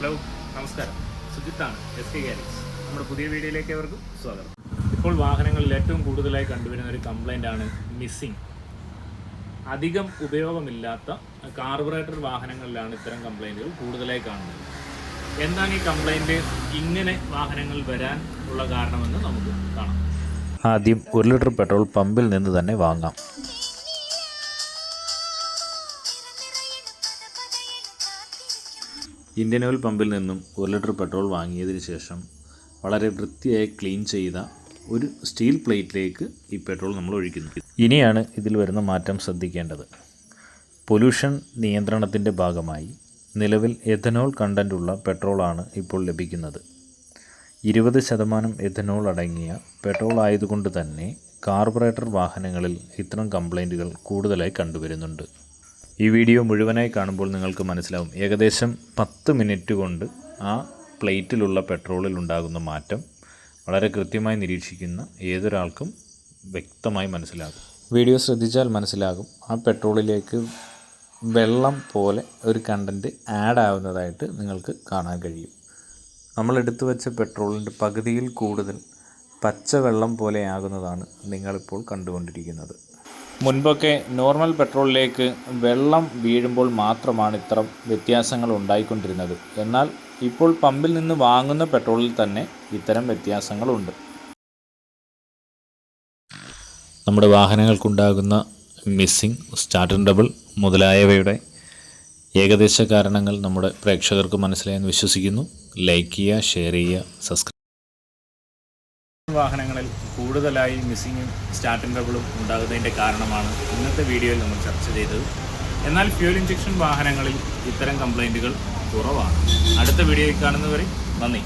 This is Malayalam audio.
ഹലോ നമസ്കാരം, സുജിത്താണ് SK ഗാരേജ്. നമ്മുടെ പുതിയ വീഡിയോയിലേക്ക് അവർക്കും സ്വാഗതം. ഇപ്പോൾ വാഹനങ്ങളിൽ ഏറ്റവും കൂടുതലായി കണ്ടുവരുന്ന ഒരു കംപ്ലൈൻ്റാണ് മിസ്സിംഗ്. അധികം ഉപയോഗമില്ലാത്ത കാർബറേറ്റർ വാഹനങ്ങളിലാണ് ഇത്തരം കംപ്ലൈൻറ്റുകൾ കൂടുതലായി കാണുന്നത്. എന്താണ് ഈ കംപ്ലൈൻറ്റ് ഇങ്ങനെ വാഹനങ്ങൾ വരാൻ ഉള്ള കാരണമെന്ന് നമുക്ക് കാണാം. ആദ്യം 1 ലിറ്റർ പെട്രോൾ പമ്പിൽ നിന്ന് തന്നെ വാങ്ങാം. ഇന്ത്യൻ ഓയിൽ പമ്പിൽ നിന്നും 1 ലിറ്റർ പെട്രോൾ വാങ്ങിയതിന് ശേഷം വളരെ വൃത്തിയായി ക്ലീൻ ചെയ്ത ഒരു സ്റ്റീൽ പ്ലേറ്റിലേക്ക് ഈ പെട്രോൾ നമ്മൾ ഒഴിക്കുന്നു. ഇനിയാണ് ഇതിൽ വരുന്ന മാറ്റം ശ്രദ്ധിക്കേണ്ടത്. പൊല്യൂഷൻ നിയന്ത്രണത്തിൻ്റെ ഭാഗമായി നിലവിൽ എഥനോൾ കണ്ടൻ്റുള്ള പെട്രോളാണ് ഇപ്പോൾ ലഭിക്കുന്നത്. 20% എഥനോൾ അടങ്ങിയ പെട്രോൾ ആയതുകൊണ്ട് തന്നെ കാർബറേറ്റർ വാഹനങ്ങളിൽ ഇത്തരം കംപ്ലൈൻറ്റുകൾ കൂടുതലായി കണ്ടുവരുന്നുണ്ട്. ഈ വീഡിയോ മുഴുവനായി കാണുമ്പോൾ നിങ്ങൾക്ക് മനസ്സിലാവും. ഏകദേശം 10 മിനിറ്റ് കൊണ്ട് ആ പ്ലേറ്റിലുള്ള പെട്രോളിൽ ഉണ്ടാകുന്ന മാറ്റം വളരെ കൃത്യമായി നിരീക്ഷിക്കുന്ന ഏതൊരാൾക്കും വ്യക്തമായി മനസ്സിലാകും. വീഡിയോ ശ്രദ്ധിച്ചാൽ മനസ്സിലാകും. ആ പെട്രോളിലേക്ക് വെള്ളം പോലെ ഒരു കണ്ടൻറ്റ് ആഡ് ആവുന്നതായിട്ട് നിങ്ങൾക്ക് കാണാൻ കഴിയും. നമ്മൾ എടുത്തു വെച്ച പെട്രോളിൻ്റെ പകുതിയിൽ കൂടുതൽ പച്ചവെള്ളം പോലെയാകുന്നതാണ് നിങ്ങളിപ്പോൾ കണ്ടുകൊണ്ടിരിക്കുന്നത്. മുൻപൊക്കെ നോർമൽ പെട്രോളിലേക്ക് വെള്ളം വീഴുമ്പോൾ മാത്രമാണ് ഇത്തരം വ്യത്യാസങ്ങൾ ഉണ്ടായിക്കൊണ്ടിരുന്നത്. എന്നാൽ ഇപ്പോൾ പമ്പിൽ നിന്ന് വാങ്ങുന്ന പെട്രോളിൽ തന്നെ ഇത്തരം വ്യത്യാസങ്ങളുണ്ട്. നമ്മുടെ വാഹനങ്ങൾക്കുണ്ടാകുന്ന മിസ്സിംഗ്, സ്റ്റാർട്ടർ ട്രബിൾ മുതലായവയുടെ ഏകദേശ കാരണങ്ങൾ നമ്മുടെ പ്രേക്ഷകർക്ക് മനസ്സിലായെന്ന് വിശ്വസിക്കുന്നു. ലൈക്ക് ചെയ്യുക, ഷെയർ ചെയ്യുക, സബ്സ്ക്രൈബ്. വാഹനങ്ങളിൽ കൂടുതലായി മിസ്സിങ്ങും സ്റ്റാർട്ടിംഗ് ട്രബിളും ഉണ്ടാകുന്നതിൻ്റെ കാരണമാണ് ഇന്നത്തെ വീഡിയോയിൽ നമ്മൾ ചർച്ച ചെയ്തത്. എന്നാൽ ഫ്യൂൽ ഇഞ്ചക്ഷൻ വാഹനങ്ങളിൽ ഇത്തരം കംപ്ലൈൻറ്റുകൾ കുറവാണ്. അടുത്ത വീഡിയോയിൽ കാണുന്നവരെ നന്ദി.